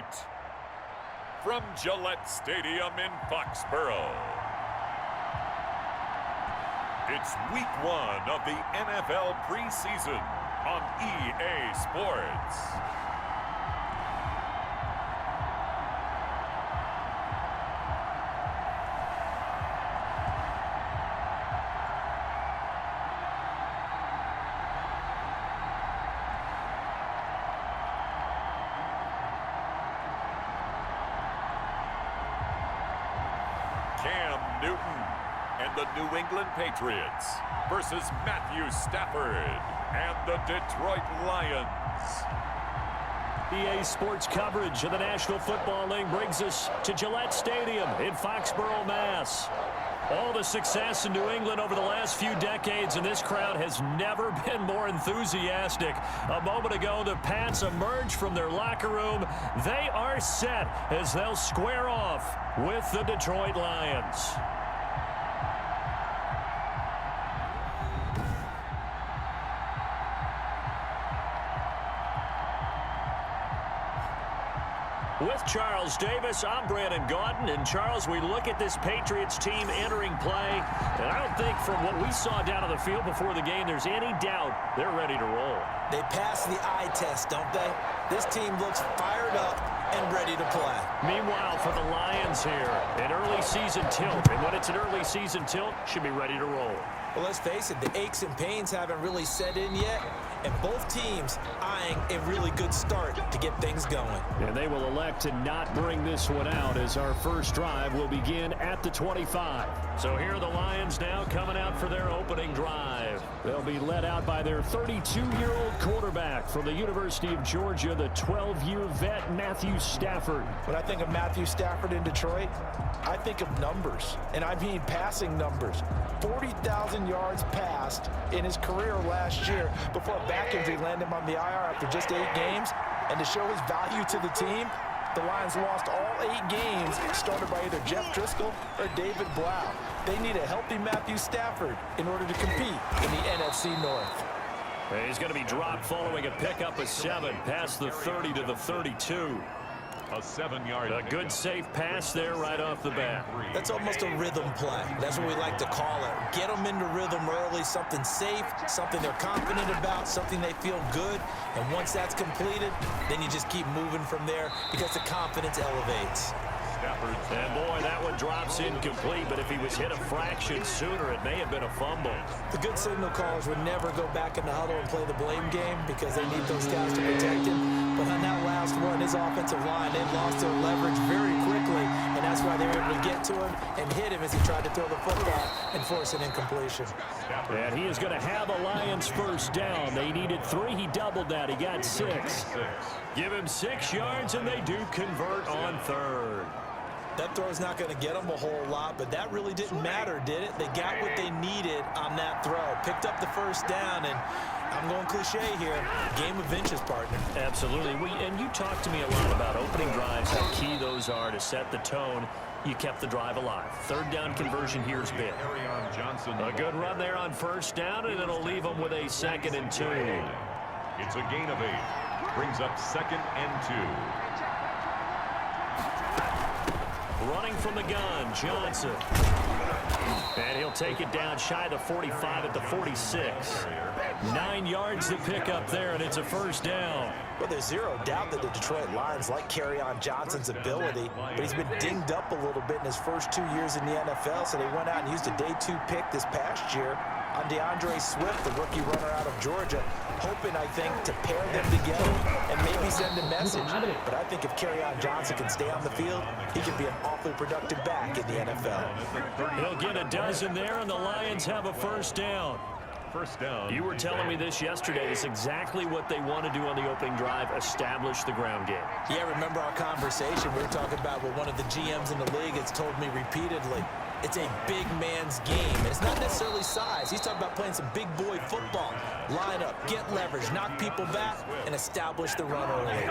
tonight from Gillette Stadium in Foxborough. It's week 1 of the NFL preseason on EA Sports. Cam Newton and the New England Patriots versus Matthew Stafford and the Detroit Lions. EA Sports coverage of the National Football League brings us to Gillette Stadium in Foxborough, Mass. All the success in New England over the last few decades, and this crowd has never been more enthusiastic. A moment ago, the Pats emerged from their locker room. They are set as they'll square off with the Detroit Lions. With Charles Davis, I'm Brandon Gaudin. And Charles, we look at this Patriots team entering play, and I don't think from what we saw down on the field before the game there's any doubt they're ready to roll. They pass the eye test, don't they? This team looks fired up and ready to play. Meanwhile, for the Lions here, an early season tilt. And when it's an early season tilt, should be ready to roll. Well, let's face it, the aches and pains haven't really set in yet, and both teams eyeing a really good start to get things going. And they will elect to not bring this one out as our first drive will begin at the 25. So here are the Lions now coming out for their opening drive. They'll be led out by their 32-year-old quarterback from the University of Georgia, the 12-year vet Matthew Stafford. When I think of Matthew Stafford in Detroit, I think of numbers, and I mean passing numbers. 40,000 yards passed in his career last year before a back injury landed him on the IR after just 8 games. And to show his value to the team, the Lions lost all 8 games started by either Jeff Driscoll or David Blau. They need a healthy Matthew Stafford in order to compete in the NFC North. He's going to be dropped following a pickup of 7 past the 30 to the 32. A 7-yard. A good safe pass there right off the bat. That's almost a rhythm play. That's what we like to call it. Get them into rhythm early, something safe, something they're confident about, something they feel good. And once that's completed, then you just keep moving from there because the confidence elevates. And boy, that one drops incomplete, but if he was hit a fraction sooner, it may have been a fumble. The good signal callers would never go back in the huddle and play the blame game because they need those guys to protect him. But on that last one, his offensive line, they lost their leverage very quickly, and that's why they were able to get to him and hit him as he tried to throw the football and force an incompletion. And he is going to have the Lions first down. They needed 3. He doubled that. He got 6. Give him 6 yards, and they do convert on 3rd. That throw's not going to get them a whole lot, but that really didn't matter, did it? They got what they needed on that throw. Picked up the first down, and I'm going cliche here. Game of inches, partner. Absolutely. And you talked to me a lot about opening drives, how key those are to set the tone. You kept the drive alive. 3rd down conversion here's big. A good run there on first down, and it'll leave them with a 2nd and 2. It's a gain of 8. Brings up 2nd and 2. Running from the gun, Johnson. And he'll take it down shy of the 45 at the 46. 9 yards to pick up there, and it's a first down. Well, there's zero doubt that the Detroit Lions like Kerryon Johnson's ability, but he's been dinged up a little bit in his first 2 years in the NFL, so they went out and used a day 2 pick this past year on DeAndre Swift, the rookie runner out of Georgia, hoping, I think, to pair them together and maybe send a message. But I think if Kerryon Johnson can stay on the field, he can be an awfully productive back in the NFL. He'll get a dozen there, and the Lions have a first down. First down. You were telling me this yesterday. It's exactly what they want to do on the opening drive, establish the ground game. Yeah, remember our conversation? We were talking about what one of the GMs in the league has told me repeatedly. It's a big man's game, and it's not necessarily size. He's talking about playing some big boy football. Line up, get leverage, knock people back, and establish the run early.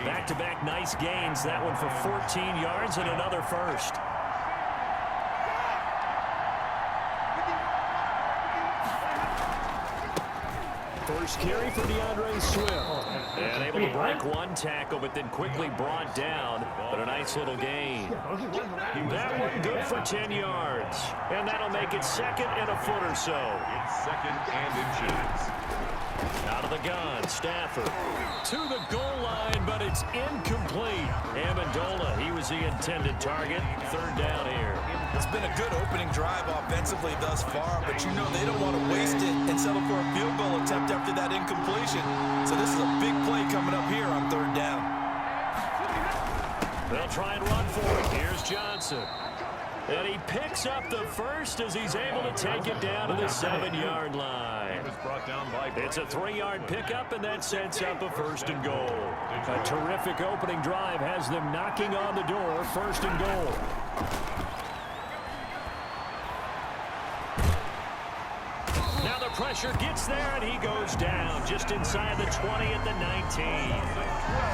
Back-to-back nice gains. That one for 14 yards and another first. First carry for DeAndre Swift. And able to break one tackle, but then quickly brought down. But a nice little gain. That one good for 10 yards. And that'll make it 2nd and a foot or so. It's 2nd and inches. Out of the gun, Stafford to the goal line, but it's incomplete. Amendola, he was the intended target. 3rd down here. It's been a good opening drive offensively thus far, but you know they don't want to waste it and settle for a field goal attempt after that incompletion. So this is a big play coming up here on 3rd down. They'll try and run for it. Here's Johnson. And he picks up the first as he's able to take it down to the 7-yard line. It's a 3-yard pickup, and that sets up a 1st and goal. A terrific opening drive has them knocking on the door. 1st and goal. Now the pressure gets there, and he goes down just inside the 20 at the 19.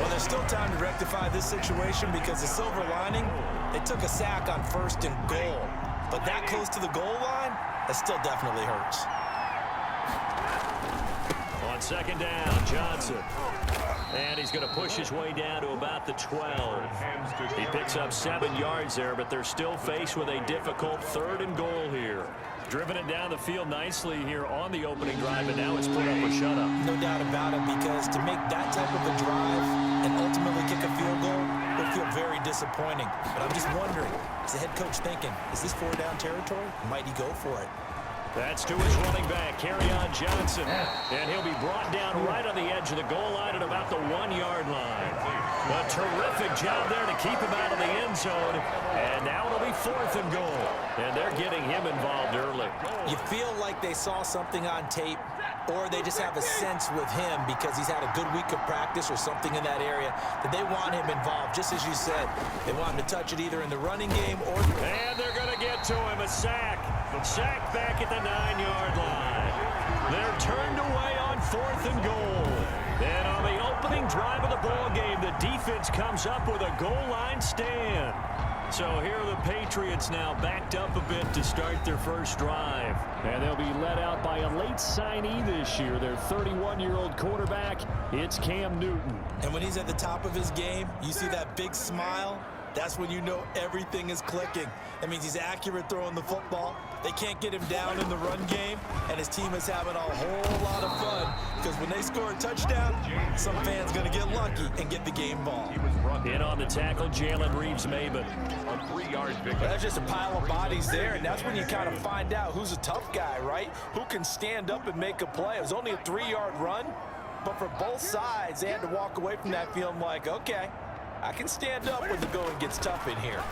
Well, there's still time to rectify this situation because the silver lining, they took a sack on 1st and goal. But that close to the goal line, that still definitely hurts. On 2nd down, Johnson. And he's going to push his way down to about the 12. He picks up 7 yards there, but they're still faced with a difficult 3rd and goal here. Driven it down the field nicely here on the opening drive, and now it's put up a shutout. No doubt about it, because to make that type of a drive and ultimately kick a field goal would feel very disappointing. But I'm just wondering, is the head coach thinking, is this 4-down territory? Might he go for it? That's to his running back, Kerryon Johnson. And he'll be brought down right on the edge of the goal line at about the 1-yard line. A terrific job there to keep him out of the end zone. And now it'll be 4th and goal. And they're getting him involved early. You feel like they saw something on tape, or they just have a sense with him because he's had a good week of practice or something in that area that they want him involved. Just as you said, they want him to touch it either in the running game or... And they're going to get to him. A sack. Sack back at the 9-yard line. They're turned away on 4th and goal. And on the opening drive of the ball game, the defense comes up with a goal line stand. So here are the Patriots now backed up a bit to start their first drive. And they'll be led out by a late signee this year, their 31-year-old quarterback. It's Cam Newton. And when he's at the top of his game, you see that big smile. That's when you know everything is clicking. That means he's accurate throwing the football. They can't get him down in the run game, and his team is having a whole lot of fun because when they score a touchdown, some fan's going to get lucky and get the game ball. In on the tackle, Jalen Reeves-Maybin. A 3-yard pickup. That's just a pile of bodies there, and that's when you kind of find out who's a tough guy, right? Who can stand up and make a play. It was only a 3-yard run, but for both sides, they had to walk away from that feeling like, okay, I can stand up when the going gets tough in here.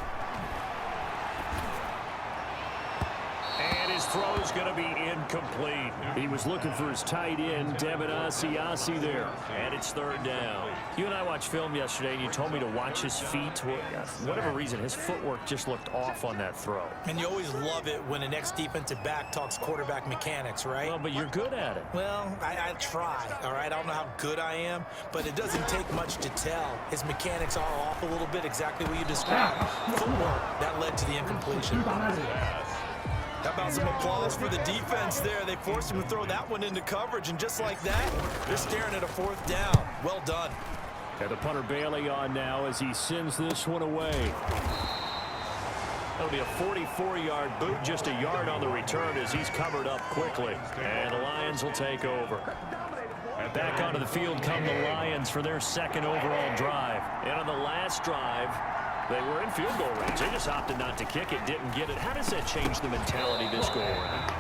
And his throw is going to be incomplete. He was looking for his tight end, Devin Asiasi there. And it's 3rd down. You and I watched film yesterday, and you told me to watch his feet. For whatever reason, his footwork just looked off on that throw. And you always love it when an ex-defensive back talks quarterback mechanics, right? Well, but you're good at it. Well, I try, all right? I don't know how good I am, but it doesn't take much to tell. His mechanics are off a little bit, exactly what you described. Footwork, that led to the incompletion. How about some applause for the defense there? They forced him to throw that one into coverage, and just like that, they're staring at a 4th down. Well done. And the punter Bailey on now as he sends this one away. That'll be a 44-yard boot, just a yard on the return as he's covered up quickly. And the Lions will take over. Back onto the field come the Lions for their 2nd overall drive. And on the last drive, they were in field goal range. They just opted not to kick it, didn't get it. How does that change the mentality this go around?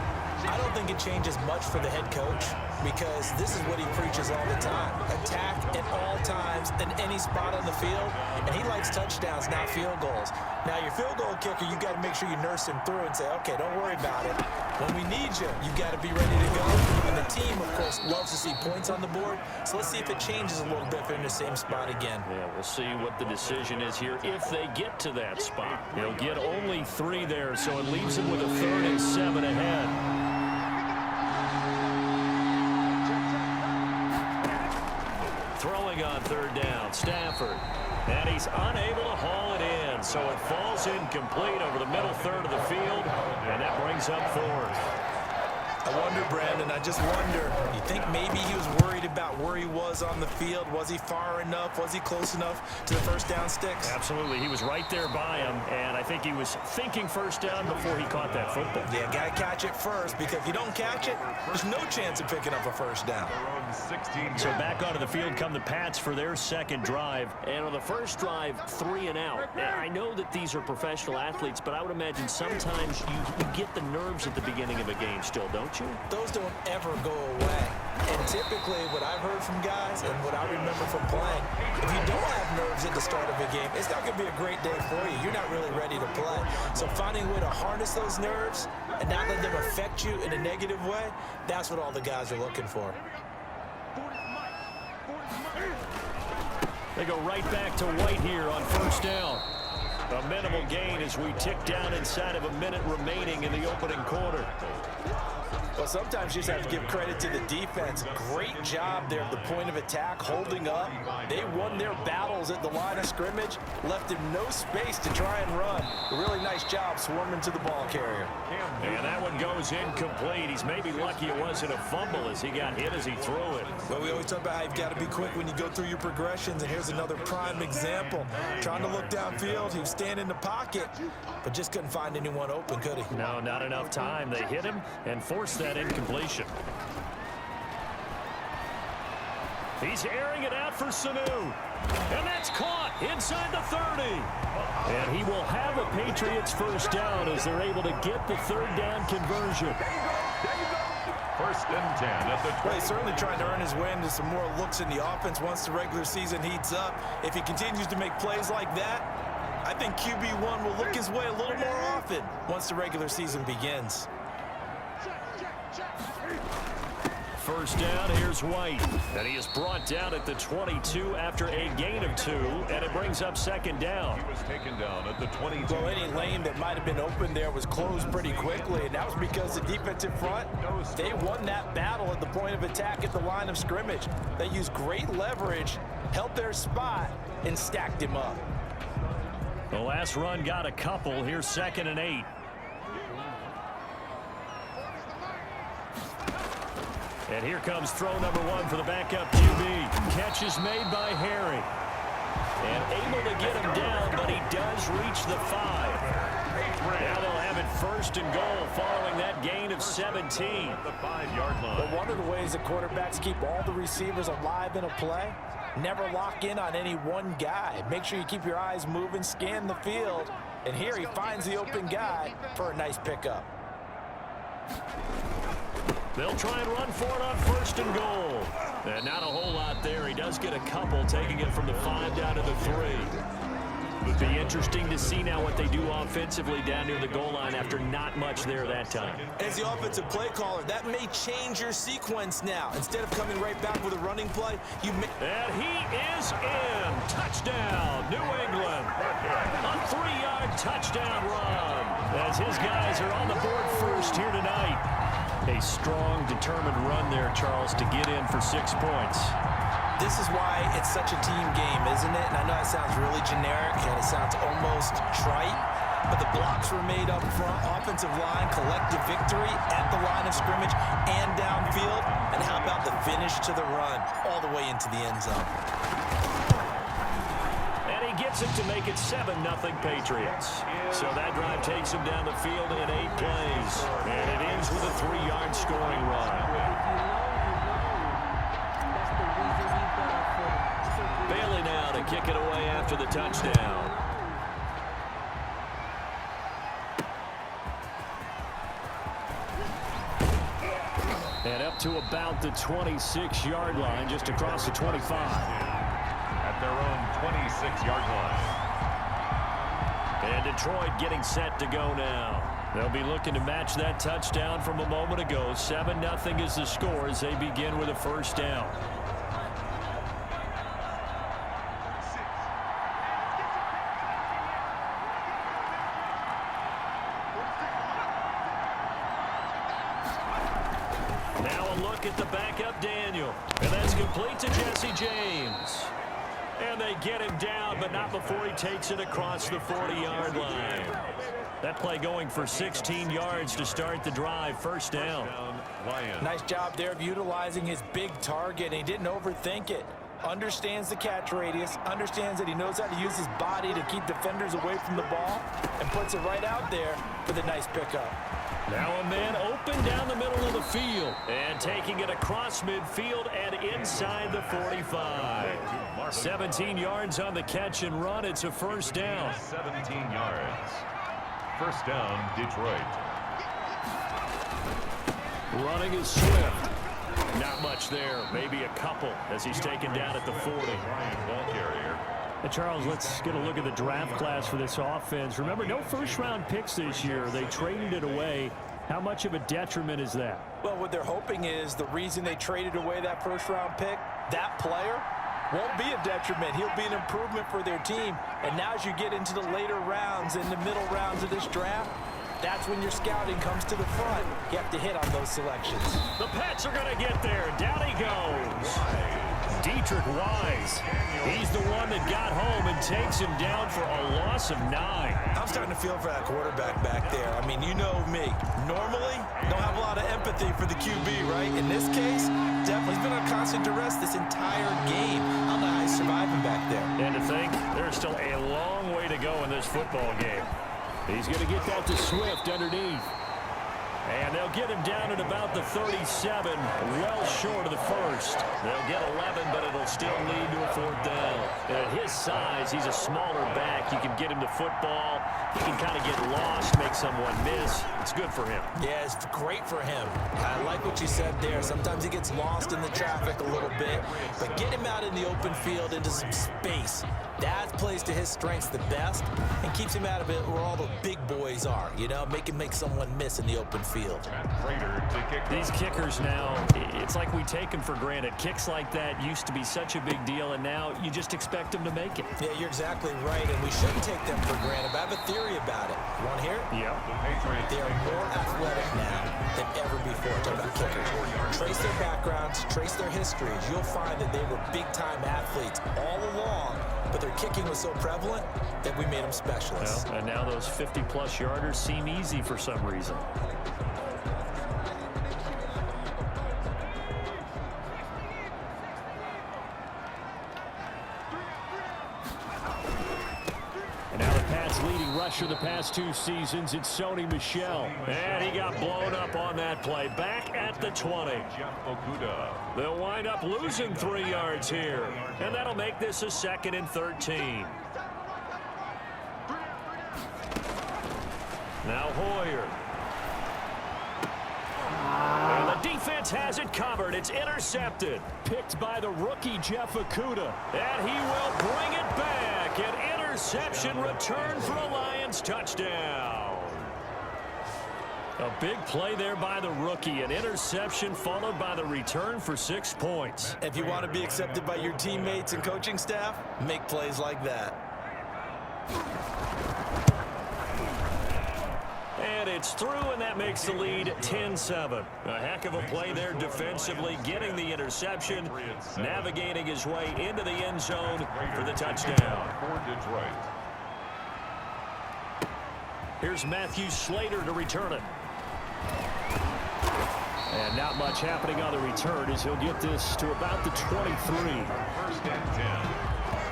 I don't think it changes much for the head coach because this is what he preaches all the time. Attack at all times in any spot on the field, and he likes touchdowns, not field goals. Now, your field goal kicker, you got to make sure you nurse him through and say, okay, don't worry about it. When we need you, you got to be ready to go. And the team, of course, loves to see points on the board, so let's see if it changes a little bit if they're in the same spot again. Yeah, we'll see what the decision is here if they get to that spot. They'll get only 3 there, so it leaves them with a 3rd and 7 ahead. Throwing on 3rd down, Stafford. And he's unable to haul it in, so it falls incomplete over the middle 3rd of the field, and that brings up 4th. I wonder, Brandon, I just wonder, you think maybe he was worried about where he was on the field? Was he far enough? Was he close enough to the first down sticks? Absolutely. He was right there by him, and I think he was thinking first down before he caught that football. Yeah, got to catch it first, because if you don't catch it, there's no chance of picking up a first down. So back onto the field come the Pats for their second drive. And on the first drive, 3 and out. And I know that these are professional athletes, but I would imagine sometimes you get the nerves at the beginning of a game still, don't you? Those don't ever go away. And typically what I've heard from guys and what I remember from playing, if you don't have nerves at the start of a game, it's not going to be a great day for you. You're not really ready to play. So finding a way to harness those nerves and not let them affect you in a negative way, that's what all the guys are looking for. They go right back to White here on first down. A minimal gain as we tick down inside of a minute remaining in the opening quarter. Well, sometimes you just have to give credit to the defense. Great job there at the point of attack, holding up. They won their battles at the line of scrimmage, left him no space to try and run. A really nice job swarming to the ball carrier. And that one goes incomplete. He's maybe lucky it wasn't a fumble as he got hit as he threw it. Well, we always talk about how you've got to be quick when you go through your progressions, and here's another prime example. Trying to look downfield, he was standing in the pocket, but just couldn't find anyone open, could he? No, not enough time. They hit him and forced that incompletion. He's airing it out for Sanu. And that's caught inside the 30. And he will have a Patriots first down as they're able to get the third down conversion. First and 10 at the 20. Well, he's certainly trying to earn his way into some more looks in the offense once the regular season heats up. If he continues to make plays like that, I think QB1 will look his way a little more often once the regular season begins. First down, here's White. And he is brought down at the 22 after a gain of 2, and it brings up second down. He was taken down at the 22. Well, any lane that might have been open there was closed pretty quickly, and that was because the defensive front, they won that battle at the point of attack at the line of scrimmage. They used great leverage, held their spot, and stacked him up. The last run got a couple. Here's second and 8. And here comes throw number 1 for the backup QB. Catch is made by Harry. And able to get him down, but he does reach the 5. Now they'll have it first and goal following that gain of 17. The 5-yard line. But one of the ways that quarterbacks keep all the receivers alive in a play, never lock in on any one guy. Make sure you keep your eyes moving, scan the field. And here he finds the open guy for a nice pickup. They'll try and run for it on first and goal. And not a whole lot there. He does get a couple, taking it from the 5 down to the 3. Would be interesting to see now what they do offensively down near the goal line after not much there that time. As the offensive play caller, that may change your sequence now. Instead of coming right back with a running play, you may... And he is in. Touchdown, New England. A 3-yard touchdown run. As his guys are on the board first here tonight. A strong, determined run there, Charles, to get in for 6 points. This is why it's such a team game, isn't it? And I know it sounds really generic and it sounds almost trite, but the blocks were made up front, offensive line, collective victory at the line of scrimmage and downfield. And how about the finish to the run all the way into the end zone? And he gets it to make it 7-0 Patriots. So that drive takes him down the field in 8 plays. And it ends with a 3-yard scoring run. Bailey now to kick it away after the touchdown. And up to about the 26-yard line, just across the 25. At their own 26-yard line. And Detroit getting set to go now. They'll be looking to match that touchdown from a moment ago. 7-0 is the score as they begin with a first down. Now a look at the backup Daniel. And that's complete to Jesse James. And they get him down, but not before he takes it across the 40-yard line. That play going for 16 yards to start the drive. First down. Nice job there of utilizing his big target. He didn't overthink it. Understands the catch radius, understands that he knows how to use his body to keep defenders away from the ball, and puts it right out there for the nice pickup. Now a man open down the middle of the field, and taking it across midfield and inside the 45. 17 yards on the catch and run. It's a first down. 17 yards. First down, Detroit. Running is Swift. Not much there. Maybe a couple as he's taken down at the 40. Ball carrier. Hey, Charles, let's get a look at the draft class for this offense. Remember, no first-round picks this year. They traded it away. How much of a detriment is that? Well, what they're hoping is the reason they traded away that first-round pick, that player won't be a detriment. He'll be an improvement for their team. And now as you get into the later rounds and the middle rounds of this draft, that's when your scouting comes to the front. You have to hit on those selections. The Pats are going to get there. Down he goes. Dietrich Wise. He's the one that got home and takes him down for a loss of 9. I'm starting to feel for that quarterback back there. I mean, you know me. Normally, don't have a lot of empathy for the QB, right? In this case, definitely he's been on constant duress this entire game. I don't know how he's surviving back there. And to think, there's still a long way to go in this football game. He's going to get that to Swift underneath. And they'll get him down at about the 37, well short of the first. They'll get 11, but it'll still lead to a fourth down. At his size, he's a smaller back. You can get him to football. He can kind of get lost, make someone miss. It's good for him. Yeah, it's great for him. I like what you said there. Sometimes he gets lost in the traffic a little bit, but get him out in the open field into some space. That plays to his strengths the best and keeps him out of it where all the big boys are, you know, make someone miss in the open field. These kickers now, it's like we take them for granted. Kicks like that used to be such a big deal, and now you just expect them to make it. Yeah, you're exactly right, and we shouldn't take them for granted. But I have a theory about it. You want to hear it? Yeah. They are more athletic now than ever before. Talk about kickers. Trace their backgrounds, trace their histories. You'll find that they were big-time athletes all along, but their kicking was so prevalent that we made them specialists. Well, and now those 50-plus yarders seem easy for some reason. And now the Pats' leading rusher the past 2 seasons, it's Sony Michel. And he got blown up on that play. Back at the 20. They'll wind up losing 3 yards here. And that'll make this a 2nd and 13. Now Hoyer. And the defense has it covered. It's intercepted. Picked by the rookie Jeff Okudah. And he will bring it back. An interception return for a Lions touchdown. A big play there by the rookie. An interception followed by the return for 6 points. If you want to be accepted by your teammates and coaching staff, make plays like that. And it's through, and that makes the lead 10-7. A heck of a play there defensively, getting the interception, navigating his way into the end zone for the touchdown. Here's Matthew Slater to return it. And not much happening on the return as he'll get this to about the 23. 1st and 10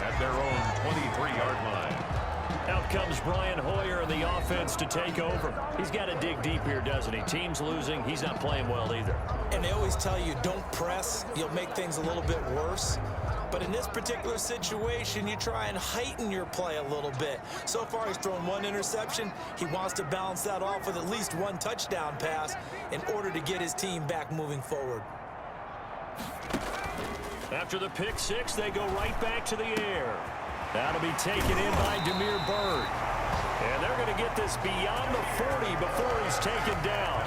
at their own 23-yard line. Out comes Brian Hoyer and the offense to take over. He's got to dig deep here, doesn't he? Team's losing. He's not playing well either. And they always tell you, don't press. You'll make things a little bit worse. But in this particular situation, you try and heighten your play a little bit. So far, he's thrown 1 interception. He wants to balance that off with at least 1 touchdown pass in order to get his team back moving forward. After the pick 6, they go right back to the air. That'll be taken in by Demir Bird. And they're going to get this beyond the 40 before he's taken down.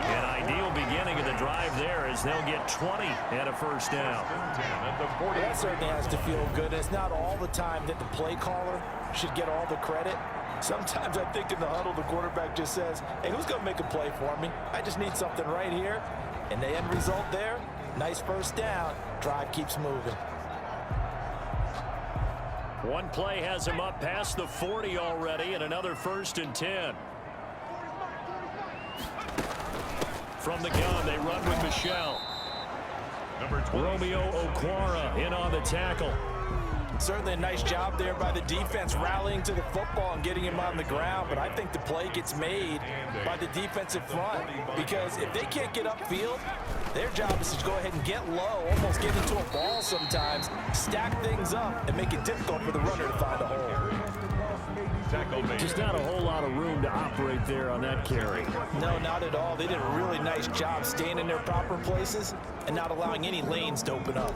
An ideal beginning of the drive there as they'll get 20 and a first down. That certainly has to feel good. It's not all the time that the play caller should get all the credit. Sometimes I think in the huddle, the quarterback just says, hey, who's going to make a play for me? I just need something right here. And the end result there, nice first down. Drive keeps moving. One play has him up past the 40 already, and another 1st and 10. From the gun, they run with Michelle. Romeo Okwara in on the tackle. Certainly a nice job there by the defense rallying to the football and getting him on the ground, but I think the play gets made by the defensive front because if they can't get upfield, their job is to go ahead and get low, almost get into a ball sometimes, stack things up, and make it difficult for the runner to find a hole. Just not a whole lot of room to operate there on that carry. No, not at all. They did a really nice job staying in their proper places and not allowing any lanes to open up.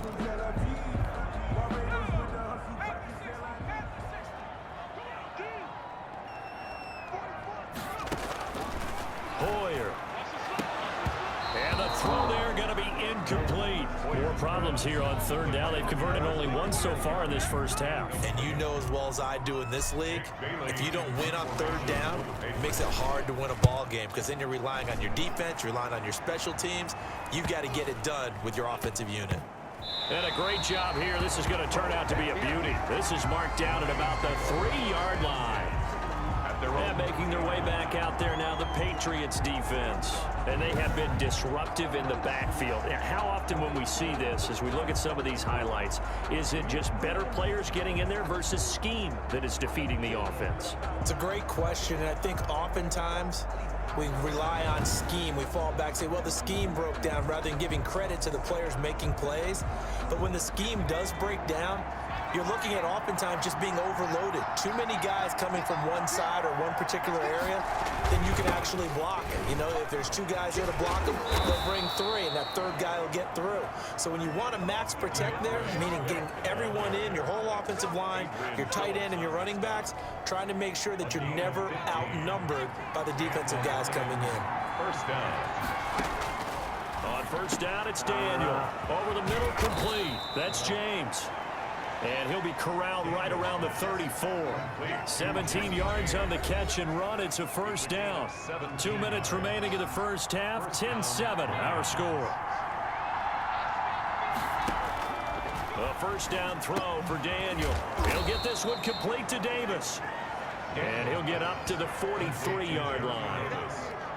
Incomplete. More problems here on 3rd down. They've converted only once so far in this first half. And you know as well as I do in this league, if you don't win on 3rd down, it makes it hard to win a ball game because then you're relying on your defense, you're relying on your special teams. You've got to get it done with your offensive unit. And a great job here. This is going to turn out to be a beauty. This is marked down at about the 3-yard line. Yeah, making their way back out there now, the Patriots defense. And they have been disruptive in the backfield. How often when we see this, as we look at some of these highlights, is it just better players getting in there versus scheme that is defeating the offense? It's a great question, and I think oftentimes we rely on scheme. We fall back and say, well, the scheme broke down rather than giving credit to the players making plays. But when the scheme does break down, you're looking at oftentimes just being overloaded. Too many guys coming from one side or one particular area, then you can actually block it. You know, if there's 2 guys there to block them, they'll bring 3, and that 3rd guy will get through. So when you want to max protect there, meaning getting everyone in, your whole offensive line, your tight end and your running backs, trying to make sure that you're never outnumbered by the defensive guys coming in. First down. On 1st down, it's Daniel. Over the middle, complete. That's James. And he'll be corralled right around the 34. 17 yards on the catch and run. It's a 1st down. 2 minutes remaining in the first half. 10-7, our score. A 1st down throw for Daniel. He'll get this one complete to Davis. And he'll get up to the 43-yard line.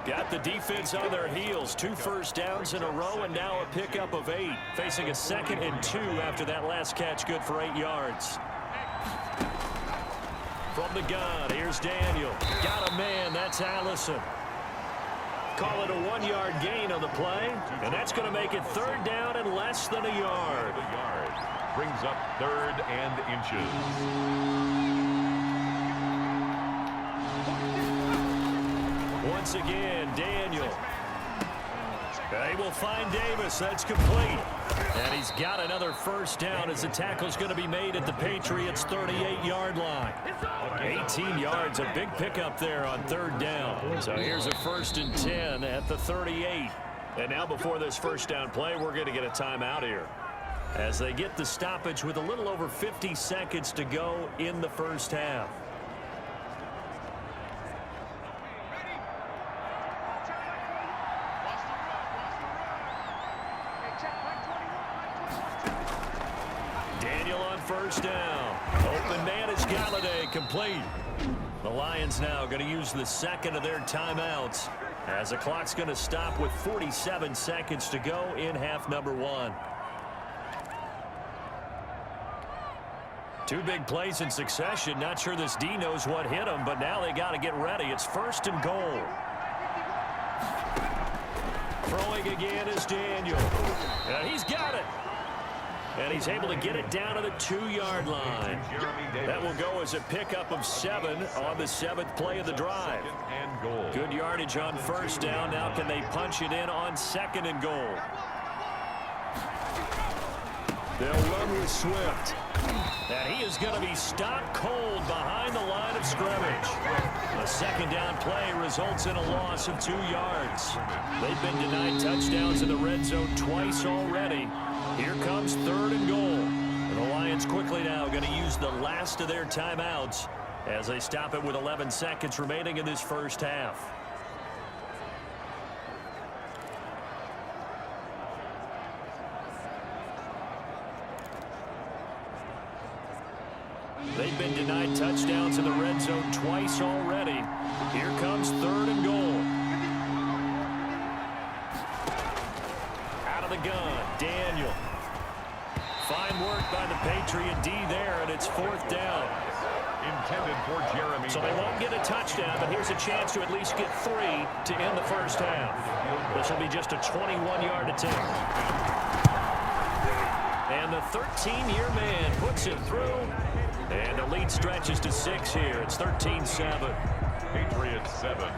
Got the defense on their heels. 2 first downs in a row and now a pickup of 8. Facing a 2nd and 2 after that last catch, good for 8 yards. From the gun, here's Daniel. Got a man, that's Allison. Call it a 1-yard gain on the play. And that's going to make it 3rd down and less than a yard. Brings up 3rd and inches. Once again, Daniel. They will find Davis. That's complete. And he's got another 1st down as the tackle's going to be made at the Patriots' 38-yard line. 18 yards, a big pickup there on 3rd down. So here's a 1st and 10 at the 38. And now before this 1st down play, we're going to get a timeout here, as they get the stoppage with a little over 50 seconds to go in the first half. Daniel on 1st down. Open man is Galladay, complete. The Lions now going to use the 2nd of their timeouts, as the clock's going to stop with 47 seconds to go in half number 1. 2 big plays in succession. Not sure this D knows what hit him, but now they got to get ready. It's 1st and goal. Throwing again is Daniel. And he's got it. And he's able to get it down to the 2-yard line. That will go as a pickup of 7 on the 7th play of the drive. Good yardage on 1st down. Now can they punch it in on 2nd and goal? They'll run with Swift. And he is going to be stopped cold behind the line of scrimmage. A 2nd down play results in a loss of 2 yards. They've been denied touchdowns in the red zone twice already. Here comes 3rd and goal. And the Lions quickly now going to use the last of their timeouts as they stop it with 11 seconds remaining in this first half. They Patriots in the red zone twice already. Here comes 3rd and goal. Out of the gun, Daniel. Fine work by the Patriot D there, and it's 4th down. Intended for Jeremy. So they won't get a touchdown, but here's a chance to at least get 3 to end the first half. This will be just a 21-yard attempt. And the 13-year man puts it through. And the lead stretches to 6 here. It's 13-7. Patriots 7.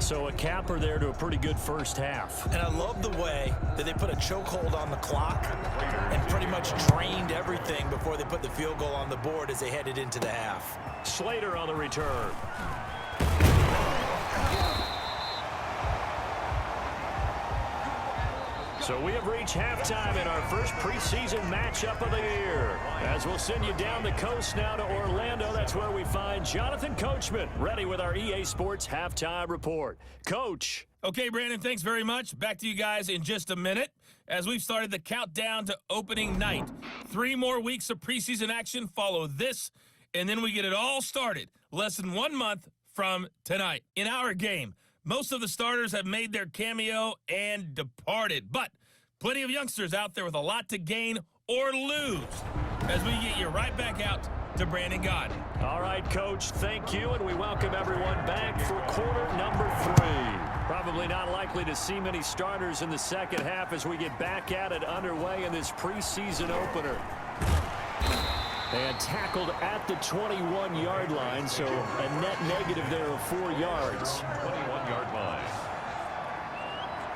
So a capper there to a pretty good first half. And I love the way that they put a chokehold on the clock and pretty much drained everything before they put the field goal on the board as they headed into the half. Slater on the return. So we have reached halftime in our first preseason matchup of the year. As we'll send you down the coast now to Orlando, that's where we find Jonathan Coachman, ready with our EA Sports Halftime Report. Coach. Okay, Brandon, thanks very much. Back to you guys in just a minute as we've started the countdown to opening night. 3 more weeks of preseason action follow this, and then we get it all started less than 1 month from tonight. In our game, most of the starters have made their cameo and departed, but plenty of youngsters out there with a lot to gain or lose as we get you right back out to Brandon Gaudin. All right, Coach, thank you, and we welcome everyone back for quarter number 3. Probably not likely to see many starters in the second half as we get back at it underway in this preseason opener. And tackled at the 21-yard line, so a net negative there of 4 yards. 21-yard line.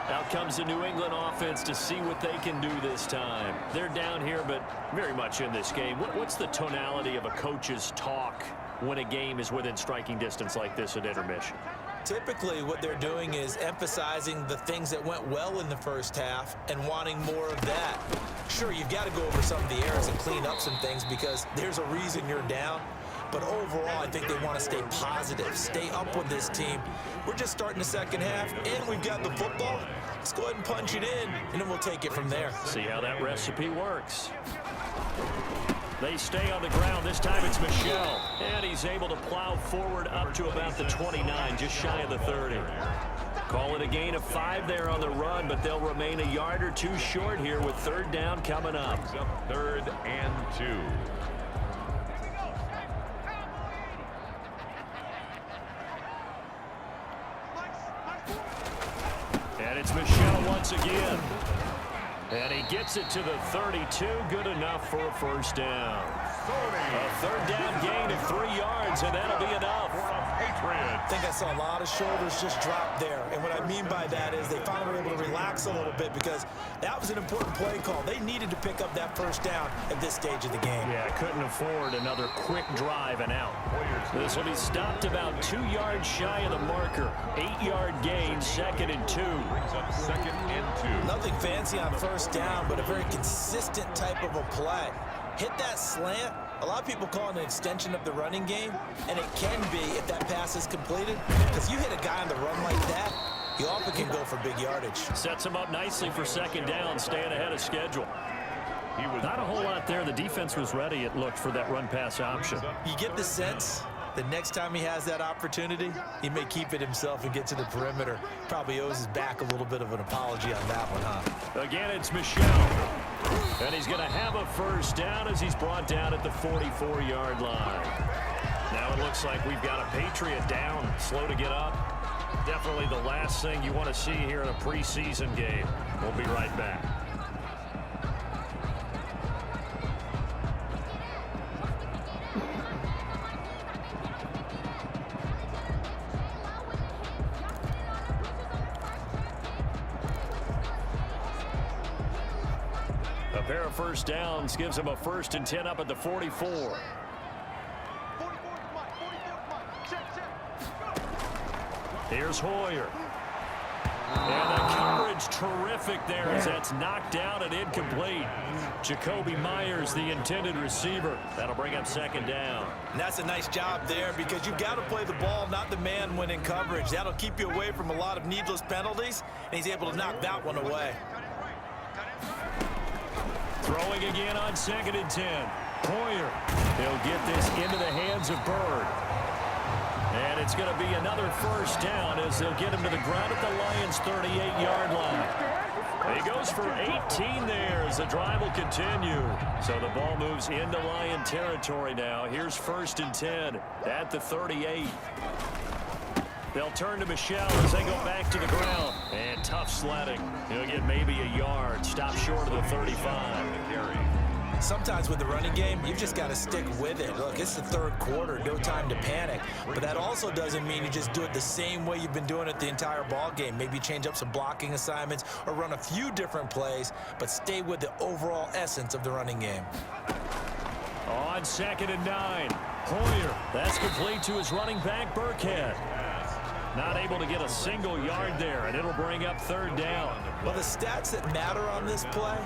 Out comes the New England offense to see what they can do this time. They're down here, but very much in this game. What's the tonality of a coach's talk when a game is within striking distance like this at intermission? Typically, what they're doing is emphasizing the things that went well in the first half and wanting more of that. Sure, you've got to go over some of the errors and clean up some things because there's a reason you're down. But overall, I think they want to stay positive, stay up with this team. We're just starting the second half, and we've got the football. Let's go ahead and punch it in, and then we'll take it from there. See how that recipe works. They stay on the ground. This time it's Michel. And he's able to plow forward up to about the 29, just shy of the 30. Call it a gain of 5 there on the run, but they'll remain a yard or 2 short here with 3rd down coming up. 3rd and 2. And it's Michel once again. And he gets it to the 32. Good enough for a first down. A 3rd down gain of 3 yards, and that'll be enough. I think I saw a lot of shoulders just drop there. And what I mean by that is they finally were able to relax a little bit because that was an important play call. They needed to pick up that first down at this stage of the game. Yeah, couldn't afford another quick drive and out. This will be stopped about 2 yards shy of the marker. 8-yard gain, 2nd and 2. Brings up 2nd and 2. Nothing fancy on first down, but a very consistent type of a play. Hit that slant. A lot of people call it an extension of the running game, and it can be if that pass is completed. Because you hit a guy on the run like that, you often can go for big yardage. Sets him up nicely for 2nd down, staying ahead of schedule. Not a whole lot there. The defense was ready, it looked, for that run-pass option. You get the sense the next time he has that opportunity, he may keep it himself and get to the perimeter. Probably owes his back a little bit of an apology on that one, huh? Again, it's Michel. And he's going to have a first down as he's brought down at the 44-yard line. Now it looks like we've got a Patriot down, slow to get up. Definitely the last thing you want to see here in a preseason game. We'll be right back. A pair of first downs gives him a 1st and 10 up at the 44. Here's Hoyer. And the coverage terrific there as that's knocked down and incomplete. Jacoby Myers, the intended receiver. That'll bring up 2nd down. And that's a nice job there because you've got to play the ball, not the man when in coverage. That'll keep you away from a lot of needless penalties, and he's able to knock that one away. Throwing again on 2nd and 10. Poyer. He'll get this into the hands of Bird. And it's going to be another first down as they'll get him to the ground at the Lions' 38-yard line. He goes for 18 there as the drive will continue. So the ball moves into Lion territory now. Here's 1st and 10 at the 38. They'll turn to Michelle as they go back to the ground. And tough sledding. He'll get maybe a yard. Stop short of the 35. Sometimes with the running game, you've just got to stick with it. Look, it's the 3rd quarter, no time to panic. But that also doesn't mean you just do it the same way you've been doing it the entire ball game. Maybe change up some blocking assignments or run a few different plays, but stay with the overall essence of the running game. On 2nd and 9, Poyer. That's complete to his running back, Burkhead. Not able to get a single yard there, and it'll bring up 3rd down. Well, the stats that matter on this play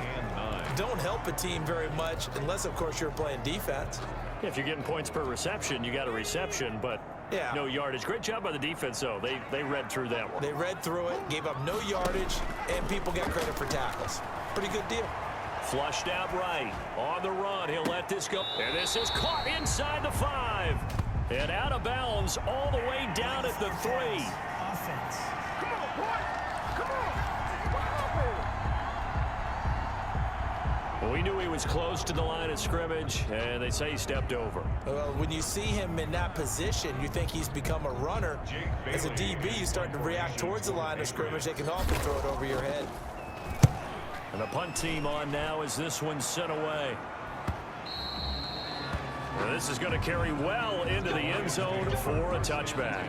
don't help a team very much unless, of course, you're playing defense. If you're getting points per reception, you got a reception, but no yardage. Great job by the defense, though. They read through that one. They read through it, gave up no yardage, and people get credit for tackles. Pretty good deal. Flushed out right. On the run, he'll let this go. And this is caught inside the 5. And out of bounds all the way down at the 3. Offense. Come on, boy. Come on. We knew he was close to the line of scrimmage, and they say he stepped over. Well, when you see him in that position, you think he's become a runner. As a DB, you start to react towards the line of scrimmage. They can often throw it over your head. And the punt team on now as this one's sent away. Well, this is going to carry well into the end zone for a touchback.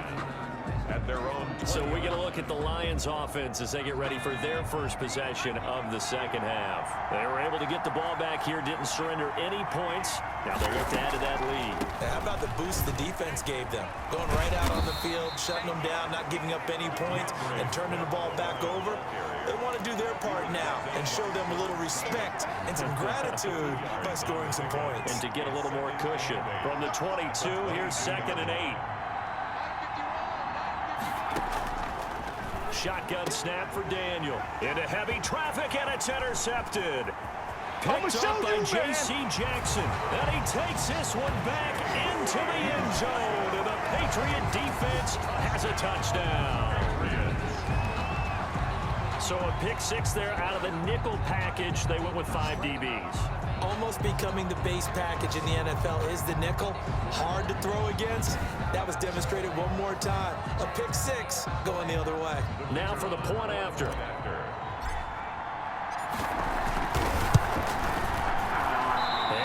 At their own 20. So we get a look at the Lions offense as they get ready for their first possession of the second half. They were able to get the ball back here, didn't surrender any points. Now they look to add to that lead. How about the boost the defense gave them? Going right out on the field, shutting them down, not giving up any points, and turning the ball back over. They want to do their part now and show them a little respect and some gratitude by scoring some points. And to get a little more cushion. From the 22, here's 2nd and 8. Shotgun snap for Daniel. Into heavy traffic, and it's intercepted. Picked up by J.C. Jackson. And he takes this one back into the end zone. And the Patriot defense has a touchdown. So a pick 6 there out of the nickel package. They went with 5 DBs. Almost becoming the base package in the NFL is the nickel. Hard to throw against. That was demonstrated one more time. A pick 6 going the other way. Now for the point after.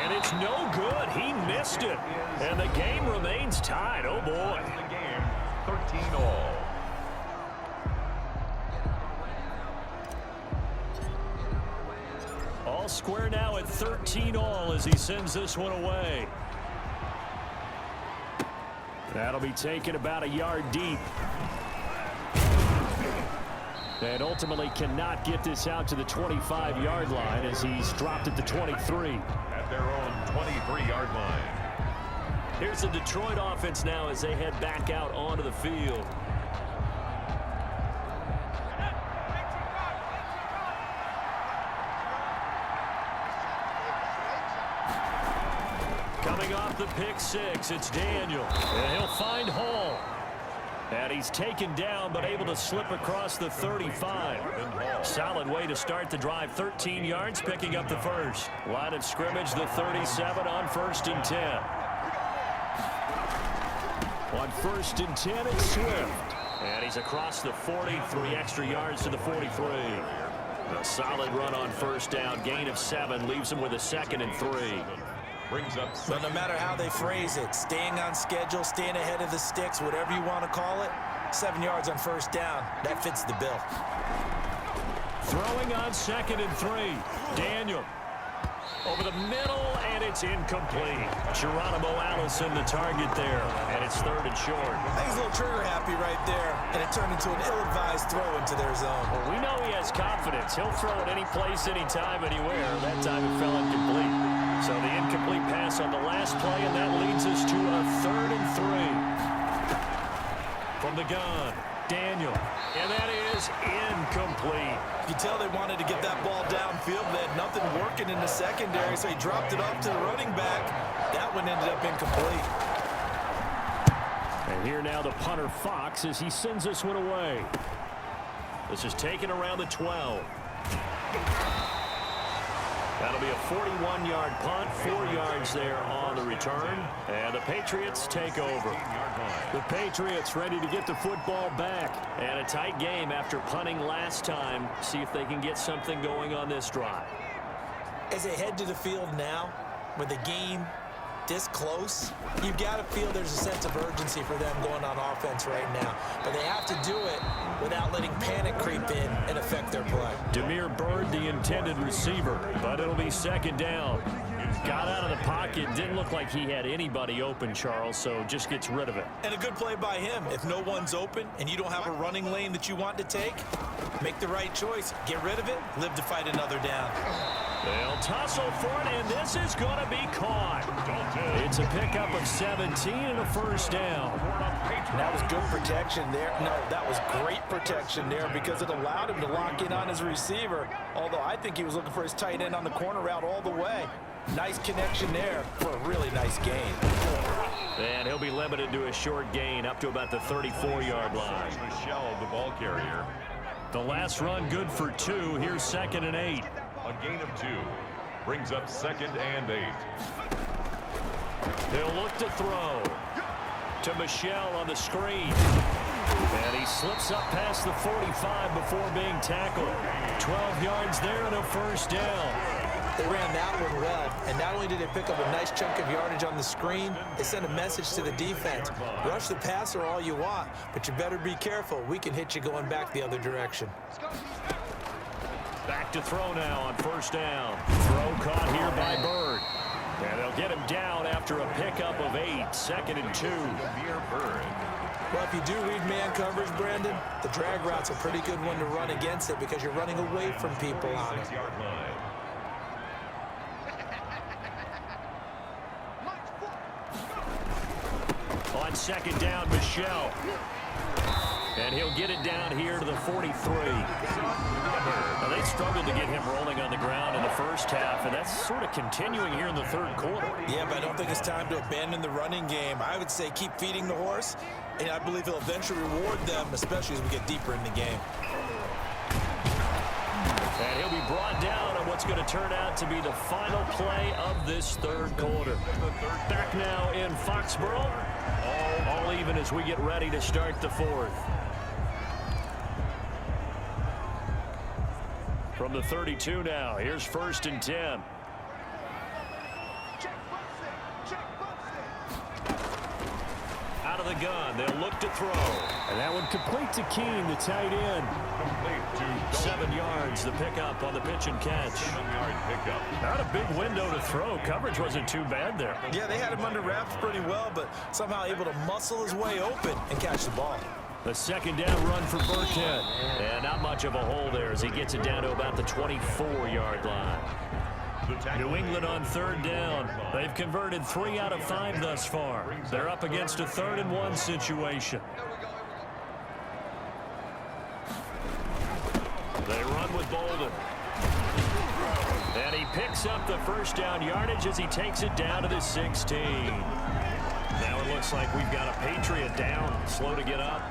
And it's no good. He missed it. And the game remains tied. Oh, boy. The game, 13-all. All square now at 13-all as he sends this one away. That'll be taken about a yard deep. And ultimately cannot get this out to the 25-yard line as he's dropped at the 23. At their own 23-yard line. Here's the Detroit offense now as they head back out onto the field. Coming off the pick 6, it's Daniel. And he'll find Hall. And he's taken down, but able to slip across the 35. Solid way to start the drive. 13 yards, picking up the first. Line of scrimmage, the 37 on 1st and 10. On 1st and 10, it's Swift. And he's across the 40, 3 extra yards to the 43. A solid run on 1st down. Gain of 7 leaves him with a 2nd and 3. Brings up. So no matter how they phrase it, staying on schedule, staying ahead of the sticks, whatever you want to call it, 7 yards on 1st down, that fits the bill. Throwing on 2nd and 3. Daniel over the middle, and it's incomplete. Geronimo Allison, the target there, and it's 3rd and short. I think he's a little trigger happy right there, and it turned into an ill-advised throw into their zone. Well, we know he has confidence. He'll throw it any place, anytime, anywhere. That time it fell incomplete. So the incomplete pass on the last play, and that leads us to a 3rd and 3. From the gun, McDaniel. And that is incomplete. You can tell they wanted to get that ball downfield. They had nothing working in the secondary, so he dropped it off to the running back. That one ended up incomplete. And here now the punter Fox as he sends this one away. This is taken around the 12. That'll be a 41-yard punt, 4 yards there on the return. And the Patriots take over. The Patriots ready to get the football back. And a tight game after punting last time. See if they can get something going on this drive. As they head to the field now, with the game this close, you've got to feel there's a sense of urgency for them going on offense right now. But they have to do it without letting panic creep in and affect their play. Demir Bird, the intended receiver, but it'll be second down. Got out of the pocket, didn't look like he had anybody open, Charles, so just gets rid of it. And a good play by him. If no one's open and you don't have a running lane that you want to take, make the right choice. Get rid of it, live to fight another down. They'll tussle for it, and this is going to be caught. It's a pickup of 17 and a first down. That was good protection there. No, that was great protection there because it allowed him to lock in on his receiver, although I think he was looking for his tight end on the corner route all the way. Nice connection there for a really nice gain. And he'll be limited to a short gain up to about the 34-yard line. Michelle, the ball carrier. The last run good for 2. Here's 2nd and 8. A gain of 2. Brings up 2nd and 8. They'll look to throw to Michelle on the screen. And he slips up past the 45 before being tackled. 12 yards there and a first down. They ran that one well, and not only did they pick up a nice chunk of yardage on the screen, they sent a message to the defense. Rush the passer all you want, but you better be careful. We can hit you going back the other direction. Back to throw now on first down. Throw caught here by Bird. And they'll get him down after a pickup of 8. 2nd and 2. Well, if you do read man coverage, Brandon, the drag route's a pretty good one to run against it because you're running away from people on it. On second down, Michelle. And he'll get it down here to the 43. Now, they struggled to get him rolling on the ground in the first half, and that's sort of continuing here in the third quarter. Yeah, but I don't think it's time to abandon the running game. I would say keep feeding the horse, and I believe he'll eventually reward them, especially as we get deeper in the game. And he'll be brought down on what's going to turn out to be the final play of this third quarter. Back now in Foxborough. All even as we get ready to start the fourth. From the 32 now, here's 1st and 10. Out of the gun, they'll look to throw. And that one complete to Keene, the tight end. 7 yards, the pickup on the pitch and catch. 7-yard pickup. Not a big window to throw. Coverage wasn't too bad there. Yeah, they had him under wraps pretty well, but somehow able to muscle his way open and catch the ball. The second down run for Burkhead. And not much of a hole there as he gets it down to about the 24-yard line. New England on 3rd down. They've converted 3 out of 5 thus far. They're up against a 3rd and 1 situation. They run with Bolden. And he picks up the first down yardage as he takes it down to the 16. Now it looks like we've got a Patriot down, slow to get up.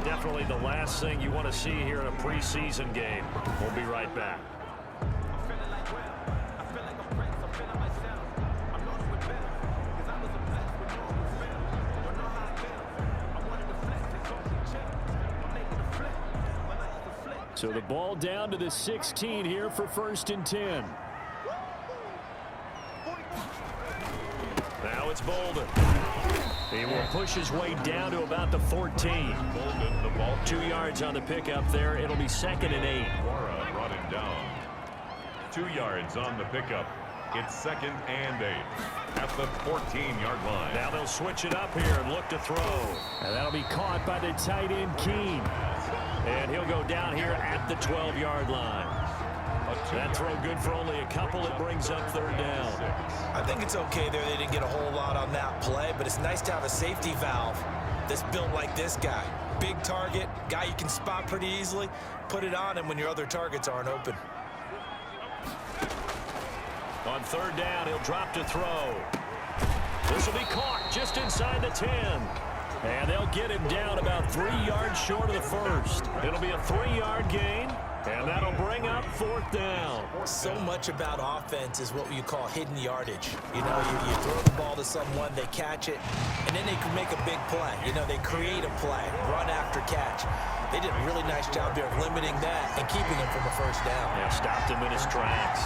Definitely the last thing you want to see here in a preseason game. We'll be right back. So the ball down to the 16 here for 1st and 10. Now it's Bolden. He will push his way down to about the 14. Bolden, the ball 2 yards on the pickup there. It'll be 2nd and 8. Mora brought him down. 2 yards on the pickup. It's 2nd and 8 at the 14-yard line. Now they'll switch it up here and look to throw. And that'll be caught by the tight end, Keene. And he'll go down here at the 12-yard line. That throw good for only a couple. It brings up 3rd down. I think it's okay there. They didn't get a whole lot on that play, but it's nice to have a safety valve that's built like this guy. Big target, guy you can spot pretty easily. Put it on him when your other targets aren't open. On third down, he'll drop to throw. This will be caught just inside the 10. And they'll get him down about 3 yards short of the first. It'll be a 3-yard gain, and that'll bring up fourth down. So much about offense is what you call hidden yardage. You know, you throw the ball to someone, they catch it, and then they can make a big play. You know, they create a play, run after catch. They did a really nice job there of limiting that and keeping him from a first down. Yeah, stopped him in his tracks.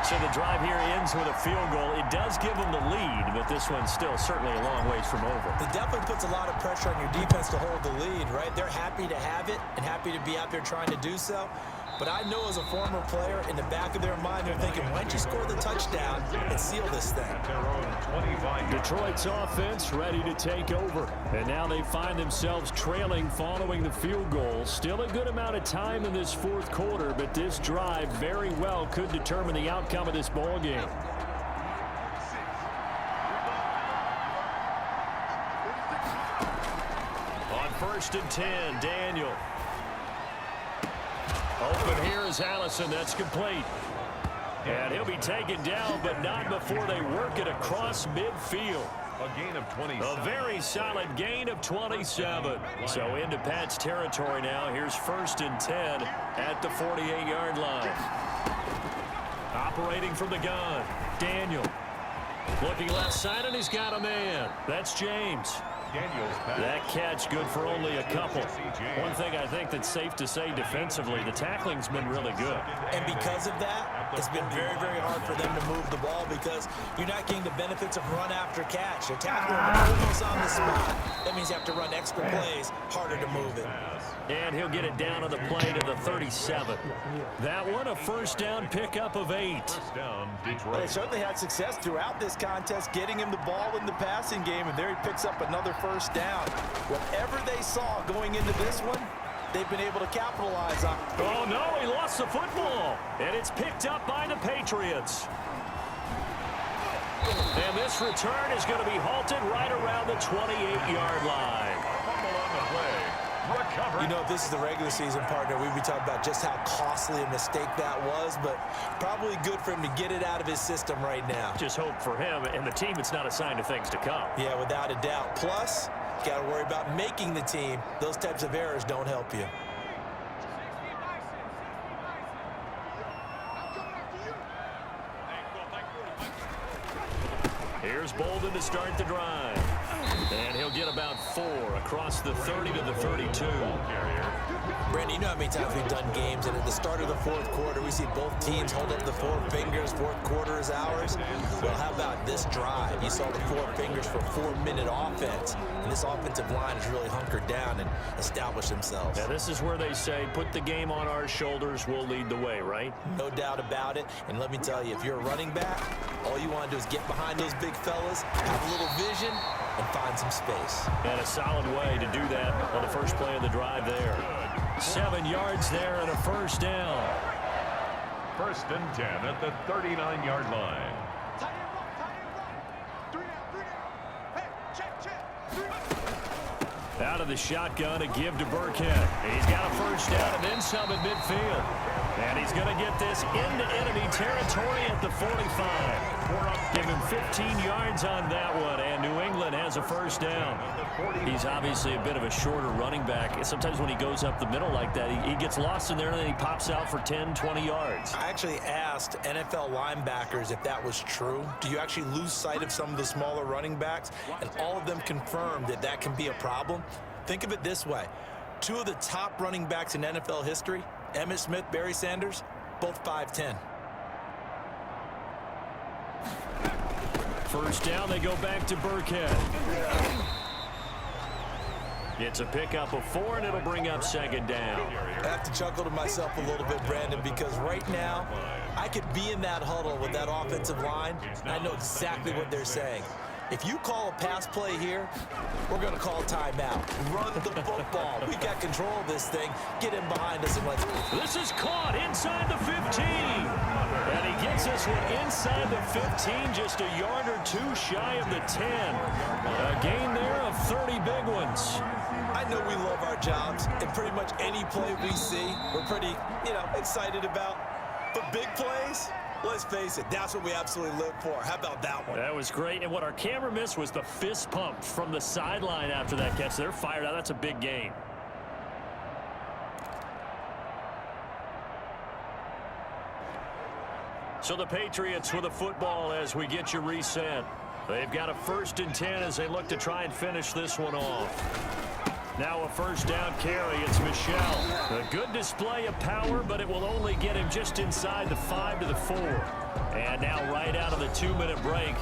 So the drive here ends with a field goal. It does give them the lead, but this one's still certainly a long ways from over. It definitely puts a lot of pressure on your defense to hold the lead, right? They're happy to have it and happy to be out there trying to do so. But I know as a former player, in the back of their mind, they're thinking, why don't you score the touchdown and seal this thing? Detroit's offense ready to take over. And now they find themselves trailing following the field goal. Still a good amount of time in this fourth quarter, but this drive very well could determine the outcome of this ball game. On 1st and 10, Daniel. Open here is Allison. That's complete. And he'll be taken down, but not before they work it across midfield. A gain of 27. A very solid gain of 27. So into Pat's territory now. Here's 1st and 10 at the 48-yard line. Operating from the gun, Daniel. Looking left side, and he's got a man. That's James. That catch good for only a couple. One thing I think that's safe to say defensively, the tackling's been really good. And because of that, it's been very, very hard for them to move the ball because you're not getting the benefits of run after catch. They're tackling almost on the spot. That means you have to run extra plays, harder to move it. And he'll get it down on the play to the 37. That one, a first down pickup of 8. First down, Detroit. They certainly had success throughout this contest, getting him the ball in the passing game, and there he picks up another first down. Whatever they saw going into this one, they've been able to capitalize on. Oh, no, he lost the football. And it's picked up by the Patriots. And this return is going to be halted right around the 28-yard line. Fumble on the play. Recovered. You know, if this is the regular season, partner, we'd be talking about just how costly a mistake that was, but probably good for him to get it out of his system right now. Just hope for him and the team it's not a sign of things to come. Yeah, without a doubt. Plus, you got to worry about making the team. Those types of errors don't help you. Here's Bolden to start the drive. And he'll get about 4 across the 30 to the 32. Brandon, you know how many times we've done games, and at the start of the fourth quarter, we see both teams hold up the 4 fingers, fourth quarter is ours. Well, how about this drive? You saw the 4 fingers for 4-minute offense, and this offensive line has really hunkered down and established themselves. Now, this is where they say, put the game on our shoulders, we'll lead the way, right? No doubt about it, and let me tell you, if you're a running back, all you want to do is get behind those big fellas, have a little vision, and find some space. And a solid way to do that on the first play of the drive there. 7 yards there and a first down. 1st and 10 at the 39-yard line. Out of the shotgun, a give to Burkhead. He's got a first down and then some at midfield. And he's going to get this into enemy territory at the 45. Give him 15 yards on that one, and New England has a first down. He's obviously a bit of a shorter running back. Sometimes when he goes up the middle like that, he gets lost in there, and then he pops out for 10, 20 yards. I actually asked NFL linebackers if that was true. Do you actually lose sight of some of the smaller running backs? And all of them confirmed that that can be a problem. Think of it this way. 2 of the top running backs in NFL history, Emmitt Smith, Barry Sanders, both 5'10". First down, they go back to Burkhead. It's a pickup of 4, and it'll bring up 2nd down. I have to chuckle to myself a little bit, Brandon, because right now, I could be in that huddle with that offensive line, and I know exactly what they're saying. If you call a pass play here, we're going to call timeout. Run the football. We got control of this thing. Get in behind us and let's go. This is caught inside the 15. And he gets this one inside the 15, just a yard or two shy of the 10. A gain there of 30 big ones. I know we love our jobs, and pretty much any play we see, we're pretty, excited about. But big plays, let's face it, that's what we absolutely live for. How about that one? That was great, and what our camera missed was the fist pump from the sideline after that catch. They're fired out. That's a big gain. So the Patriots with the football as we get you reset. They've got a 1st and 10 as they look to try and finish this one off. Now a first down carry. It's Michel. A good display of power, but it will only get him just inside the 5 to the 4. And now right out of the 2-minute break,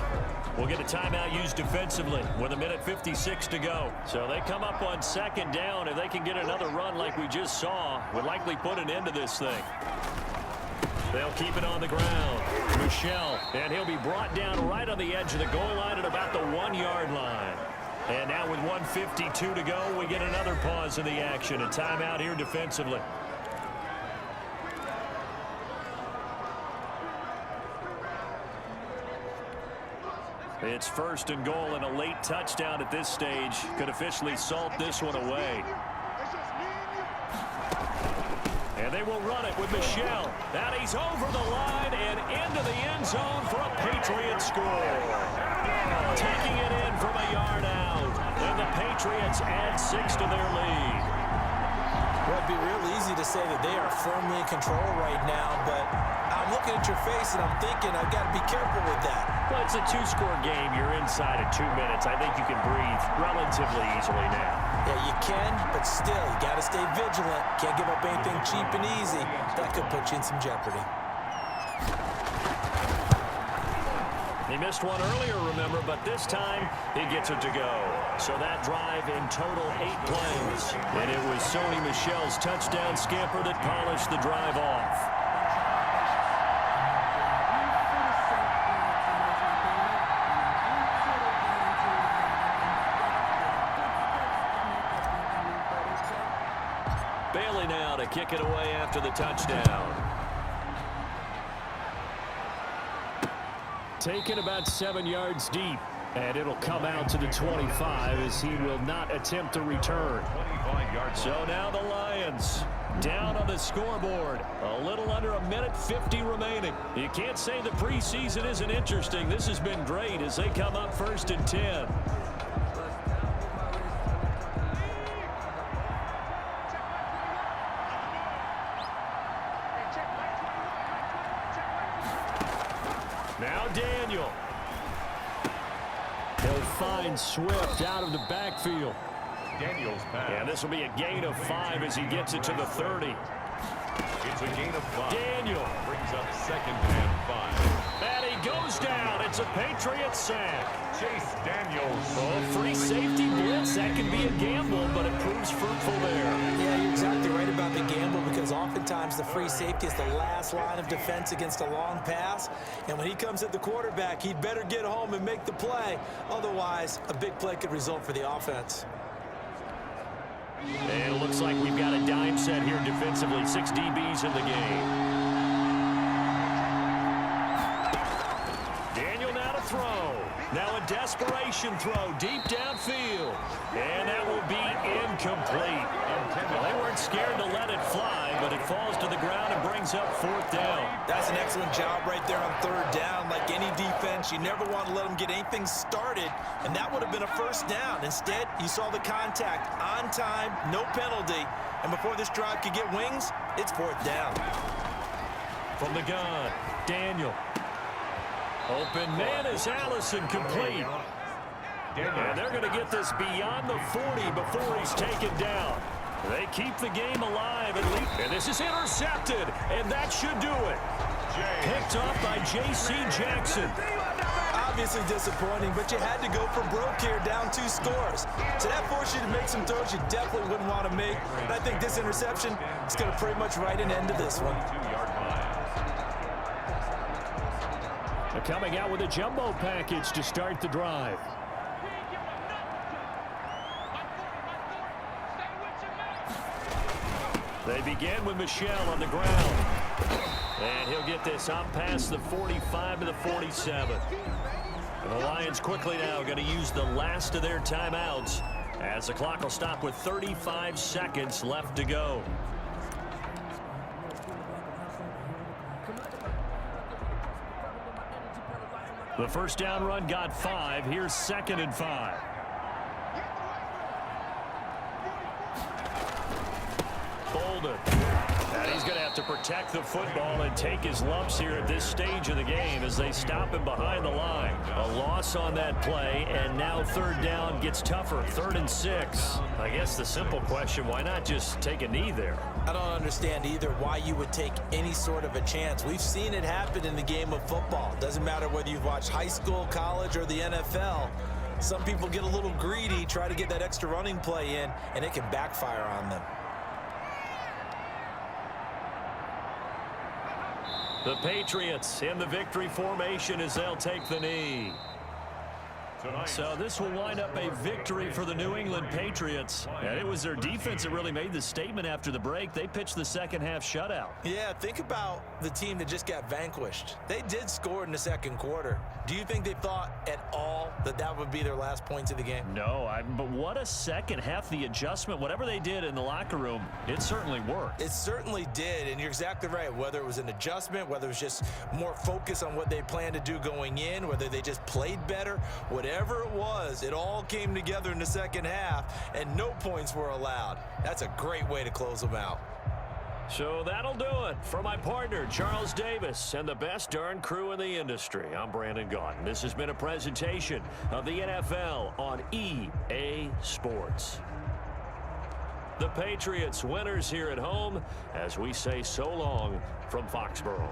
we'll get a timeout used defensively with 1:56 to go. So they come up on 2nd down. If they can get another run like we just saw, would likely put an end to this thing. They'll keep it on the ground. Michel, and he'll be brought down right on the edge of the goal line at about the 1-yard line. And now with 1:52 to go, we get another pause in the action. A timeout here defensively. It's 1st and goal, and a late touchdown at this stage could officially salt this one away. And they will run it with Michel. And he's over the line and into the end zone for a Patriots score. Taking it in from a yard out. And the Patriots add 6 to their lead. Well, it'd be real easy to say that they are firmly in control right now, but I'm looking at your face and I'm thinking I've got to be careful with that. Well, it's a 2-score game. You're inside of 2 minutes. I think you can breathe relatively easily now. Yeah, you can, but still, you got to stay vigilant. Can't give up anything cheap and easy. That could put you in some jeopardy. He missed one earlier, remember, but this time he gets it to go. So that drive in total 8 plays. And it was Sony Michel's touchdown scamper that polished the drive off. Bailey now to kick it away after the touchdown. Taken about 7 yards deep, and it'll come out to the 25 as he will not attempt to return. So now the Lions down on the scoreboard. A little under 1:50 remaining. You can't say the preseason isn't interesting. This has been great as they come up 1st and 10. Now Daniel. He'll find Swift out of the backfield. Daniel's pass. And this will be a gain of 5 as he gets it to the 30. It's a gain of 5. Daniel Brings up 2nd and 5. And he goes down. It's a Patriots sack. Chase Daniels. Oh, free safety blitz. That can be a gamble, but it proves fruitful there. Yeah, you're exactly right about the gamble because oftentimes the free safety is the last line of defense against a long pass. And when he comes at the quarterback, he'd better get home and make the play. Otherwise, a big play could result for the offense. And it looks like we've got a dime set here defensively. 6 DBs in the game. Daniel now to throw. Now a desperation throw deep downfield. And that will be incomplete. Well, they weren't scared to let it fly, but it falls to the ground and brings up 4th down. That's an excellent job right there on 3rd down. Like any defense, you never want to let them get anything started, and that would have been a 1st down. Instead, you saw the contact on time, no penalty, and before this drive could get wings, it's 4th down. From the gun, Daniel. Open man is Allison, complete. And they're going to get this beyond the 40 before he's taken down. They keep the game alive at least. And this is intercepted, and that should do it. Picked off by J.C. Jackson. Obviously disappointing, but you had to go for broke here, down 2 scores. So that forced you to make some throws you definitely wouldn't want to make. And I think this interception is going to pretty much write an end to this one. A coming out with a jumbo package to start the drive. They begin with Michel on the ground. And he'll get this up past the 45 to the 47. And the Lions quickly now going to use the last of their timeouts as the clock will stop with 35 seconds left to go. The first down run got 5. Here's 2nd and 5. Bolden. And he's going to have to protect the football and take his lumps here at this stage of the game as they stop him behind the line. A loss on that play, and now 3rd down gets tougher. 3rd and 6. I guess the simple question, why not just take a knee there? I don't understand either why you would take any sort of a chance. We've seen it happen in the game of football. Doesn't matter whether you've watched high school, college, or the NFL. Some people get a little greedy, try to get that extra running play in, and it can backfire on them. The Patriots in the victory formation as they'll take the knee. So this will wind up a victory for the New England Patriots. And it was their defense that really made the statement after the break. They pitched the second half shutout. Yeah, think about the team that just got vanquished. They did score in the 2nd quarter. Do you think they thought at all that that would be their last points of the game? No, but what a second half. The adjustment, whatever they did in the locker room, it certainly worked. It certainly did, and you're exactly right. Whether it was an adjustment, whether it was just more focus on what they planned to do going in, whether they just played better, whatever it was, it all came together in the second half, and no points were allowed. That's a great way to close them out. So that'll do it for my partner, Charles Davis, and the best darn crew in the industry. I'm Brandon Gaudin. This has been a presentation of the NFL on EA Sports. The Patriots winners here at home as we say so long from Foxborough.